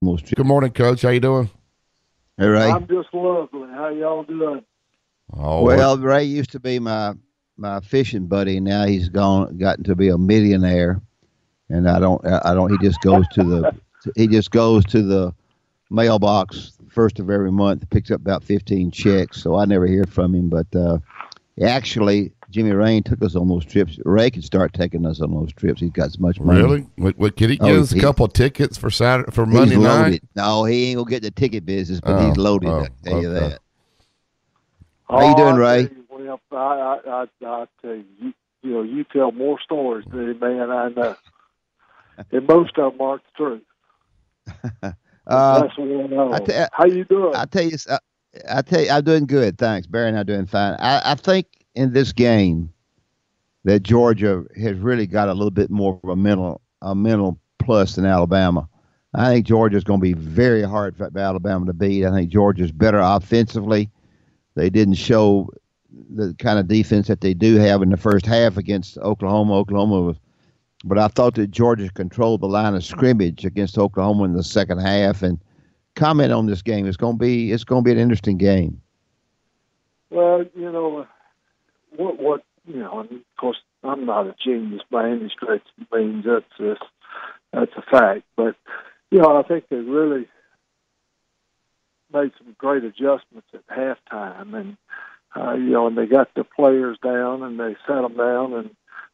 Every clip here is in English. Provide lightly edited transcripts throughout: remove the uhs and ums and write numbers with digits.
Good morning, Coach. How you doing? Hey, Ray. I'm just lovely. How y'all doing? Oh, Well, Ray used to be my fishing buddy. Now he's gotten to be a millionaire, and I don't. He just goes to the mailbox first of every month, picks up about 15 checks. So I never hear from him. But actually, Jimmy Rain took us on those trips. Ray could start taking us on those trips. He's got so much money. really? What could he give us a couple of tickets for Monday he's night? loaded. No, he ain't gonna get the ticket business, but he's loaded. I tell you that. How you doing, Ray? Well, I tell you, you tell more stories than any man I know, and most of them aren't the truth. That's what I know. How you doing? I tell you, I'm doing good. Thanks, Barry, and I'm doing fine. I think in this game that Georgia has really got a little bit more of a mental plus than Alabama. I think Georgia's going to be very hard for Alabama to beat. I think Georgia's better offensively. They didn't show the kind of defense that they do have in the first half against Oklahoma. But I thought that Georgia controlled the line of scrimmage against Oklahoma in the second half. And comment on this game. It's going to be an interesting game. Well, what and of course I'm not a genius by any stretch of the means. That's a fact. But I think they really made some great adjustments at halftime, and and they got the players down and they sat them down and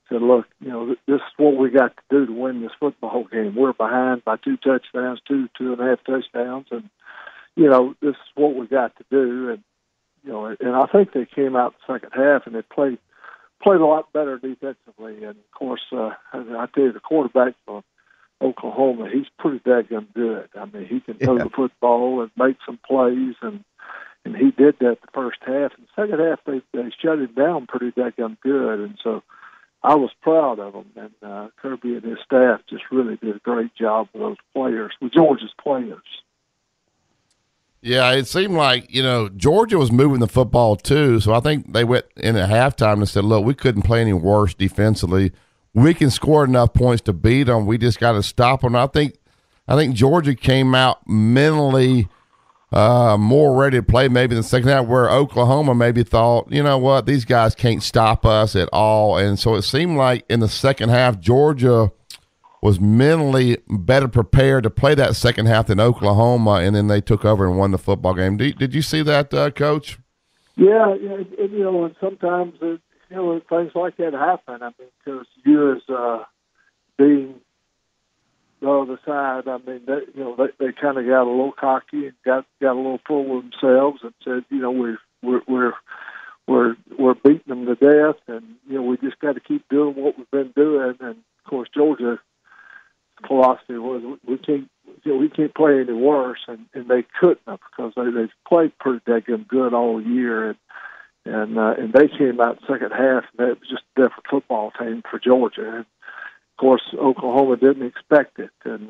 said, "Look, this is what we got to do to win this football game. We're behind by 2 touchdowns, 2.5 touchdowns, and this is what we got to do." And I think they came out the second half and they played a lot better defensively. And of course, I tell you, the quarterback for Oklahoma, he's pretty daggum good. I mean, he can throw the football and make some plays, and he did that the first half. In the second half, they shut him down pretty daggum good, and so I was proud of them. And Kirby and his staff just really did a great job with those players, with Georgia's players. Yeah, it seemed like, Georgia was moving the football too, so I think they went in at halftime and said, look, we couldn't play any worse defensively. We can score enough points to beat them. We just got to stop them. I think Georgia came out mentally more ready to play maybe in the second half, where Oklahoma maybe thought, you know what, these guys can't stop us at all. And so it seemed like in the second half, Georgia was mentally better prepared to play that second half than Oklahoma, and then they took over and won the football game. Did you see that, Coach? Yeah, and sometimes things like that happen. I mean, because you as being the other side, I mean, they kind of got a little cocky and got a little full of themselves and said, we're beating them to death, and we just got to keep doing what we've been doing. And of course, Georgia's philosophy was we can't play any worse, and they couldn't have, because they've played pretty daggum good all year, and they came out the second half, and it was just a different football team for Georgia. And of course, Oklahoma didn't expect it, and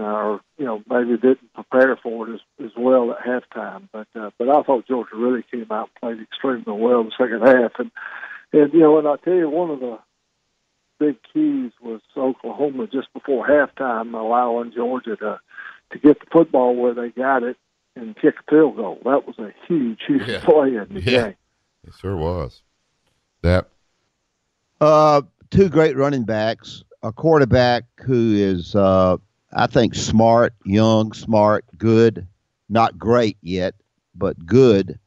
maybe didn't prepare for it as well at halftime. But I thought Georgia really came out and played extremely well in the second half, and I tell you, one of the big keys was Oklahoma just before halftime allowing Georgia to get the football where they got it and kick a field goal. That was a huge play in the game. It sure was. That. Two great running backs, a quarterback who is, I think, smart, good, not great yet, but good.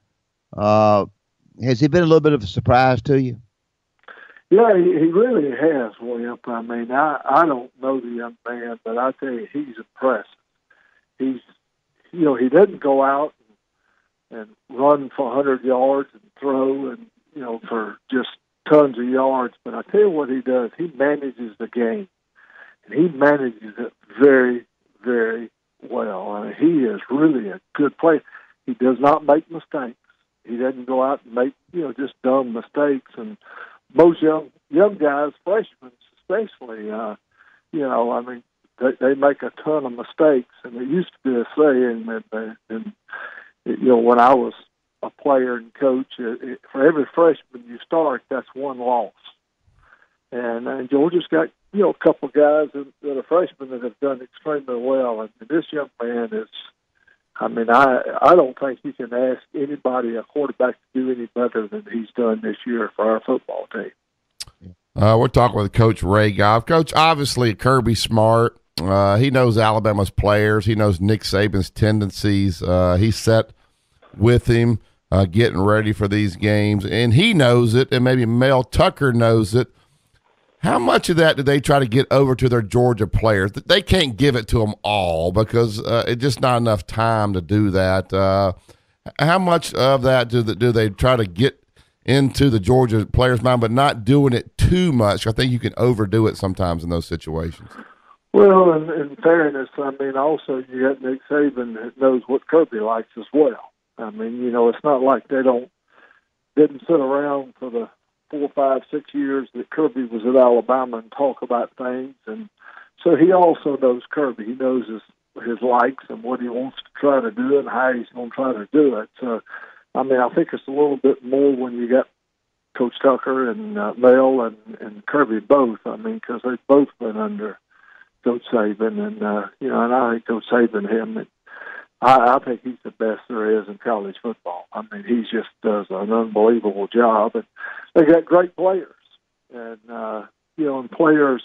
Has he been a little bit of a surprise to you? Yeah, he really has, William. I mean, I don't know the young man, but I tell you, he's impressive. He doesn't go out and run for 100 yards and throw and, for just tons of yards. But I tell you what he does. He manages the game, and he manages it very, very well. I mean, he is really a good player. He does not make mistakes. He doesn't go out and make, just dumb mistakes. And most young guys, freshmen especially, I mean, they make a ton of mistakes. And there used to be a saying that, when I was a player and coach, for every freshman you start, that's one loss. And Georgia's got, a couple of guys that are freshmen that have done extremely well. And this young man I mean, I don't think you can ask anybody, a quarterback, to do any better than he's done this year for our football team. We're talking with Coach Ray Goff. Coach, obviously, Kirby Smart. He knows Alabama's players. He knows Nick Saban's tendencies. He's set with him, getting ready for these games, and he knows it, and maybe Mel Tucker knows it. How much of that do they try to get over to their Georgia players? They can't give it to them all because it's just not enough time to do that. How much of that do they try to get into the Georgia players' mind, but not doing it too much? I think you can overdo it sometimes in those situations. Well, in fairness, I mean, also you got Nick Saban that knows what Kirby likes as well. I mean, you know, it's not like they didn't sit around for the 4, 5, 6 years that Kirby was at Alabama and talk about things, and so he also knows Kirby. He knows his likes and what he wants to try to do and how he's going to try to do it. So, I mean, I think it's a little bit more when you got Coach Tucker and Mel and Kirby both. I mean, because they've both been under Coach Saban, and you know, and I think Coach Saban, I think he's the best there is in college football. I mean, he just does an unbelievable job, and they got great players, and you know, and players,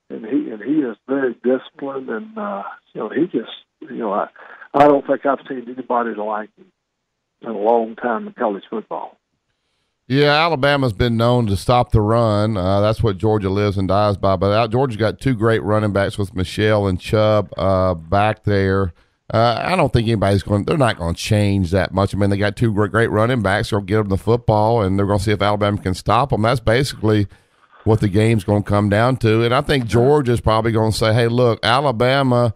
and he is very disciplined, and you know, he just, you know, I don't think I've seen anybody like him in a long time in college football. Yeah, Alabama's been known to stop the run. That's what Georgia lives and dies by. But Georgia's got two great running backs with Michelle and Chubb back there. I don't think they're not going to change that much. I mean, they got two great running backs. They'll get them the football, and they're going to see if Alabama can stop them. That's basically what the game's going to come down to. And I think Georgia's probably going to say, hey, look, Alabama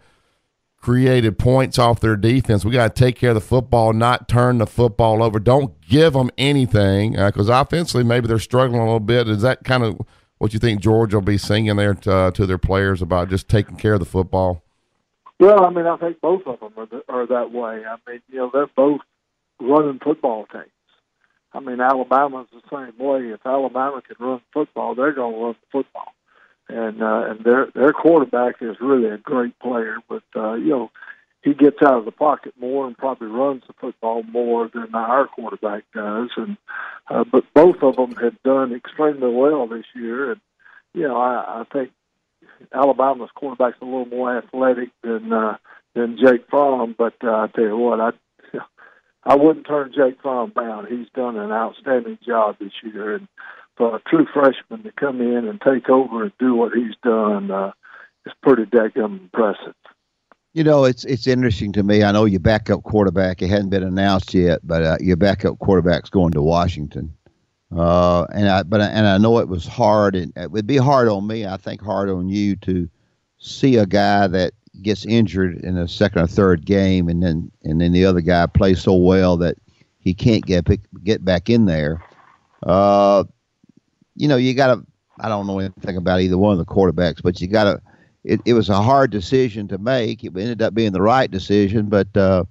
created points off their defense. We got to take care of the football, not turn the football over. Don't give them anything because offensively maybe they're struggling a little bit. Is that kind of what you think Georgia will be singing there to their players about just taking care of the football? Well, I mean, I think both of them are that way. I mean, you know, they're both running football teams. I mean, Alabama's the same way. If Alabama can run football, they're going to run football. And their quarterback is really a great player, but you know, he gets out of the pocket more and probably runs the football more than our quarterback does. And but both of them have done extremely well this year. And you know, I think Alabama's quarterback's a little more athletic than Jake Fromm. But I tell you what, I wouldn't turn Jake Fromm down. He's done an outstanding job this year, and for a true freshman to come in and take over and do what he's done is pretty daggum impressive. You know, it's interesting to me. I know your backup quarterback, it hadn't been announced yet, but your backup quarterback's going to Washington. And I know it was hard, and it would be hard on me. I think hard on you to see a guy that gets injured in a second or third game, and then the other guy plays so well that he can't get back in there. You know, you got to, I don't know anything about either one of the quarterbacks, but you got to, it was a hard decision to make. It ended up being the right decision, but of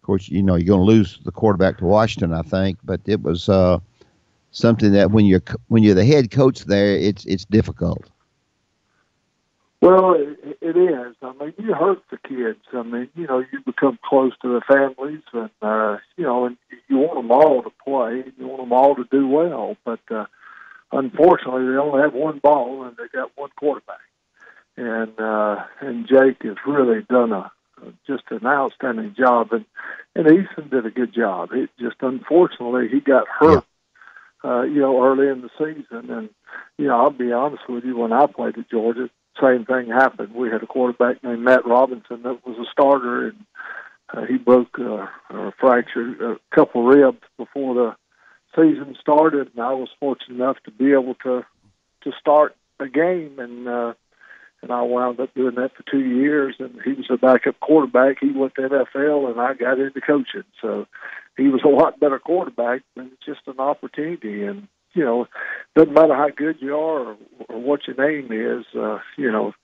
course, you know, you're going to lose the quarterback to Washington, I think, but it was something that when you're the head coach there, it's difficult. Well, it is. I mean, you hurt the kids. I mean, you know, you become close to the families, and you know, and you want them all to play. You want them all to do well, but unfortunately, they only have one ball, and they got one quarterback. And Jake has really done just an outstanding job, and Easton did a good job. It just unfortunately he got hurt, you know, early in the season, and you know, I'll be honest with you, when I played at Georgia, same thing happened. We had a quarterback named Matt Robinson that was a starter, and he broke or fractured a couple ribs before the season started, and I was fortunate enough to be able to start a game, and I wound up doing that for 2 years. And he was a backup quarterback. He went to NFL, and I got into coaching. So he was a lot better quarterback, but it's just an opportunity. And you know, doesn't matter how good you are or what your name is. You know,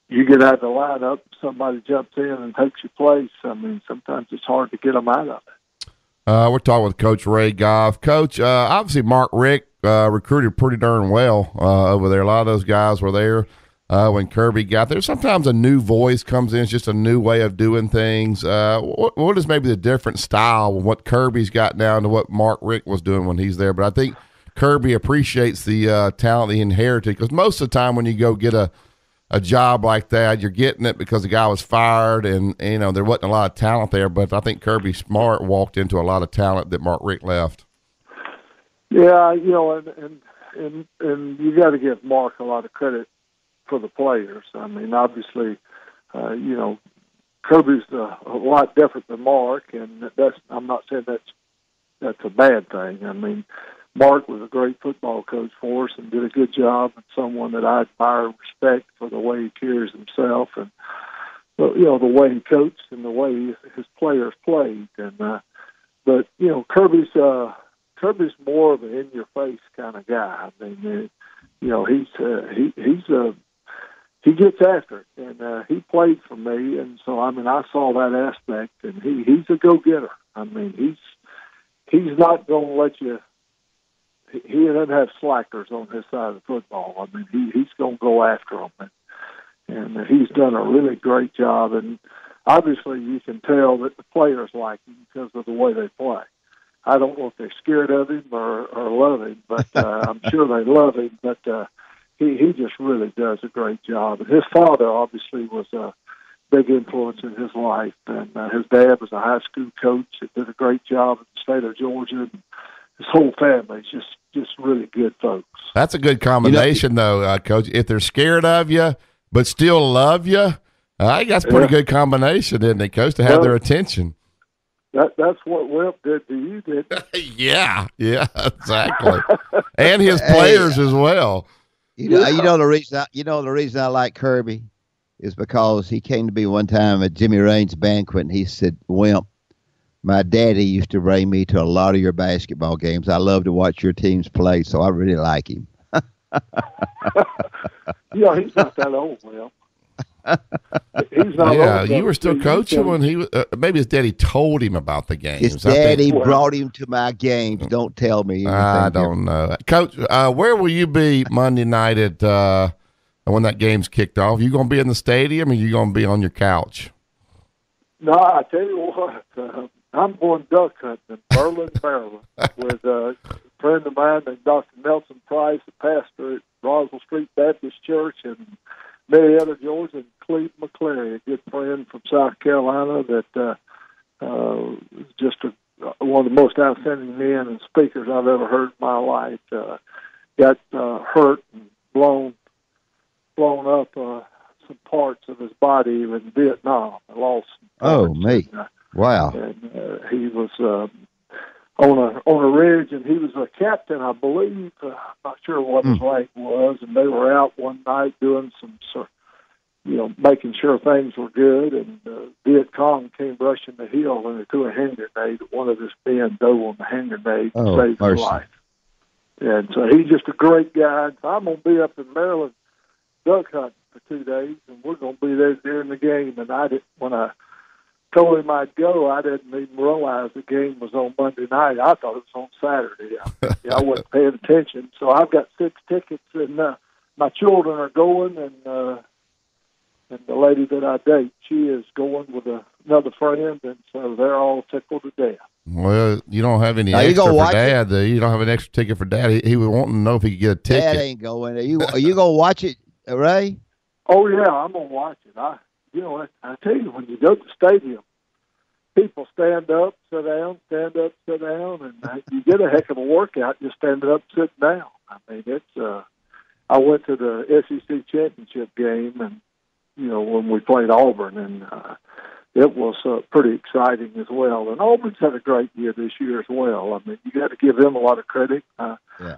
you get out of the lineup, somebody jumps in and takes your place. I mean, sometimes it's hard to get them out of it. We're talking with Coach Ray Goff. Coach, obviously Mark Richt recruited pretty darn well over there. A lot of those guys were there when Kirby got there. Sometimes a new voice comes in. It's just a new way of doing things. What is maybe the different style of what Kirby's got now to what Mark Richt was doing when he's there? But I think Kirby appreciates the talent he inherited, because most of the time when you go get a job like that, you're getting it because the guy was fired and there wasn't a lot of talent there. But I think Kirby Smart walked into a lot of talent that Mark Richt left. Yeah, and you got to give Mark a lot of credit for the players. I mean, obviously, Kirby's a lot different than Mark, and I'm not saying that's a bad thing. I mean, Mark was a great football coach for us and did a good job, and someone that I admire and respect for the way he carries himself and the way he coached and the way his players played. And but Kirby's more of an in-your-face kind of guy. I mean, he gets after it, and he played for me, and so I saw that aspect, and he's a go-getter. I mean, he's not going to let you. He doesn't have slackers on his side of the football. I mean, he's going to go after them, and he's done a really great job. And obviously, you can tell that the players like him because of the way they play. I don't know if they're scared of him or love him, but I'm sure they love him. But he just really does a great job. And his father obviously was a big influence in his life, and his dad was a high school coach that did a great job in the state of Georgia. And his whole family is just really good folks. That's a good combination, though, Coach. If they're scared of you but still love you, I think that's a pretty good combination, isn't it, Coach, to have their attention? That's what Wimp did to you, didn't he? Yeah, exactly. And his players as well. You know the reason I like Kirby is because he came to me one time at Jimmy Raines' banquet, and he said, "Wimp, my daddy used to bring me to a lot of your basketball games. I love to watch your teams play, so I really like him." Yeah, he's not that old, Wimp. He's not old. You were still coaching when he was. Maybe his daddy told him about the games. His daddy brought him to my games. Don't tell me anything. I don't know, Coach. Where will you be Monday night at when that game's kicked off? You going to be in the stadium, or you going to be on your couch? No, I tell you what. I'm going duck hunting in Berlin, Maryland, with a friend of mine named Dr. Nelson Price, a pastor at Roswell Street Baptist Church, and Marietta, Georgia, and Cleve McClary, a good friend from South Carolina that is just one of the most outstanding men and speakers I've ever heard in my life. Got hurt and blown up some parts of his body in Vietnam. I lost. Oh, me! Wow. And he was on a ridge, and he was a captain, I believe. I'm not sure what his rank was, and they were out one night doing some, making sure things were good, and Viet Cong came rushing the hill, and they threw a hand grenade. One of his men dove on the hand grenade and saved his life. And so he's just a great guy. So I'm going to be up in Maryland duck hunting for 2 days, and we're going to be there during the game. And when I told him I'd go, I didn't even realize the game was on Monday night. I thought it was on Saturday. I wasn't paying attention. So I've got 6 tickets, and my children are going, and the lady that I date, she is going with another friend, and so they're all tickled to death. Well, you don't have any extra for Dad. You don't have an extra ticket for Dad. He was wanting to know if he could get a ticket. Dad ain't going. Are you going to watch it, Ray? Oh, yeah, I'm going to watch it. I tell you, when you go to the stadium, people stand up, sit down, and you get a heck of a workout just standing up, sitting down. I mean, it's. I went to the SEC championship game, and when we played Auburn, and it was pretty exciting as well. And Auburn's had a great year this year as well. I mean, you got to give them a lot of credit. I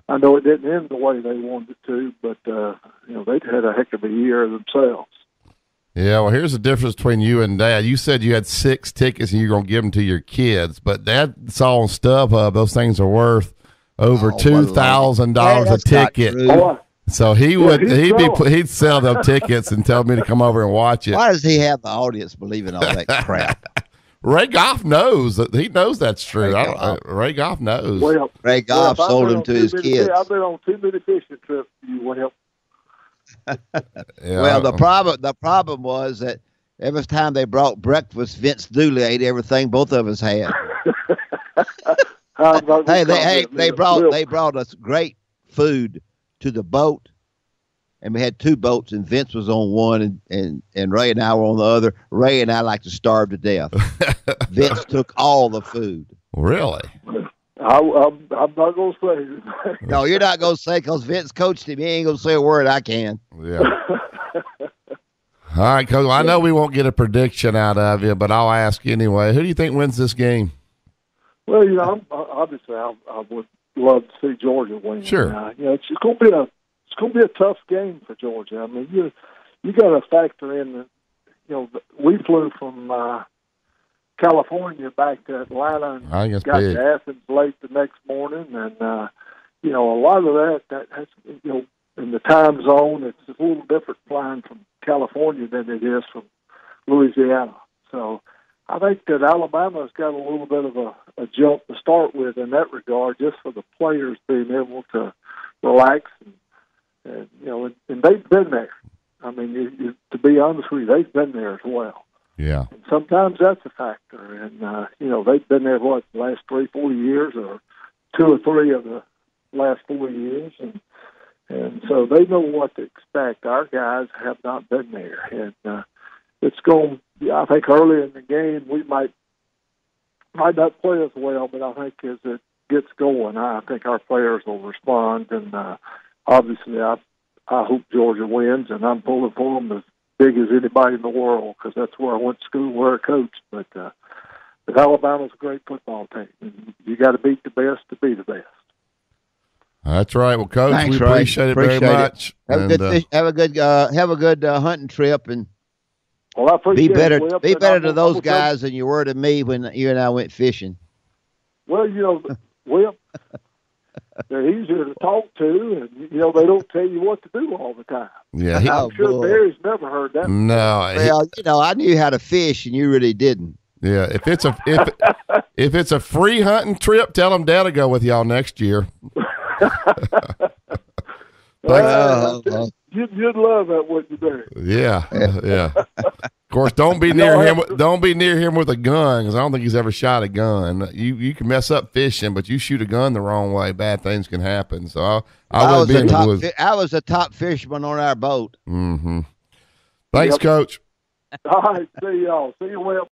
know it didn't end the way they wanted it to, but they'd had a heck of a year themselves. Yeah, well, here's the difference between you and Dad. You said you had 6 tickets and you're going to give them to your kids, but Dad saw on StubHub those things are worth over $2,000 a ticket. So he'd sell them tickets and tell me to come over and watch it. Why does he have the audience believing all that crap? Ray Goff knows that. He knows that's true. Ray Goff knows. Ray Goff sold them to his kids. I've been on too many fishing trips. You went help. Well, the problem was that every time they brought breakfast, Vince Dooley ate everything both of us had. They brought us great food to the boat, and we had two boats, and Vince was on one, and Ray and I were on the other. Ray and I like to starve to death. Vince took all the food. Really? I'm not going to say. No, you're not going to say, because Vince coached him. He ain't going to say a word. I can. Yeah. All right, Coach. I know we won't get a prediction out of you, but I'll ask you anyway. Who do you think wins this game? Well, obviously, I would love to see Georgia win. Sure. It's going to be a tough game for Georgia. I mean, you got to factor in that. We flew from California back to Atlanta and got to Athens late the next morning, and a lot of that has in the time zone, it's a little different flying from California than it is from Louisiana. So I think that Alabama's got a little bit of a jump to start with in that regard, just for the players being able to relax and they've been there. I mean, to be honest with you, they've been there as well. Yeah. And sometimes that's a factor. And, they've been there, the last 3-4 years, or 2 or 3 of the last 4 years. And so they know what to expect. Our guys have not been there. And it's going, I think early in the game, we might not play as well, but I think as it gets going, I think our players will respond. And obviously, I hope Georgia wins, and I'm pulling for them as big as anybody in the world, because that's where I went to school, where I coached. But Alabama's a great football team, and you got to beat the best to be the best. That's right. Well, Coach, thanks, we appreciate it very much. Have a good hunting trip, and well, I appreciate be better to those guys than you were to me when you and I went fishing. Well, Whip, they're easier to talk to, and they don't tell you what to do all the time. Yeah, I'm sure Barry's never heard that. No, well, I knew how to fish, and you really didn't. Yeah, if it's a free hunting trip, tell them Dad will go with y'all next year. You'd love that, wouldn't you, Barry? Yeah. Of course, don't be near him. Don't be near him with a gun, because I don't think he's ever shot a gun. You can mess up fishing, but you shoot a gun the wrong way, bad things can happen. So I wouldn't be in the woods. I was the top fisherman on our boat. Mm-hmm. Thanks, Coach. All right, see y'all. See you, Will.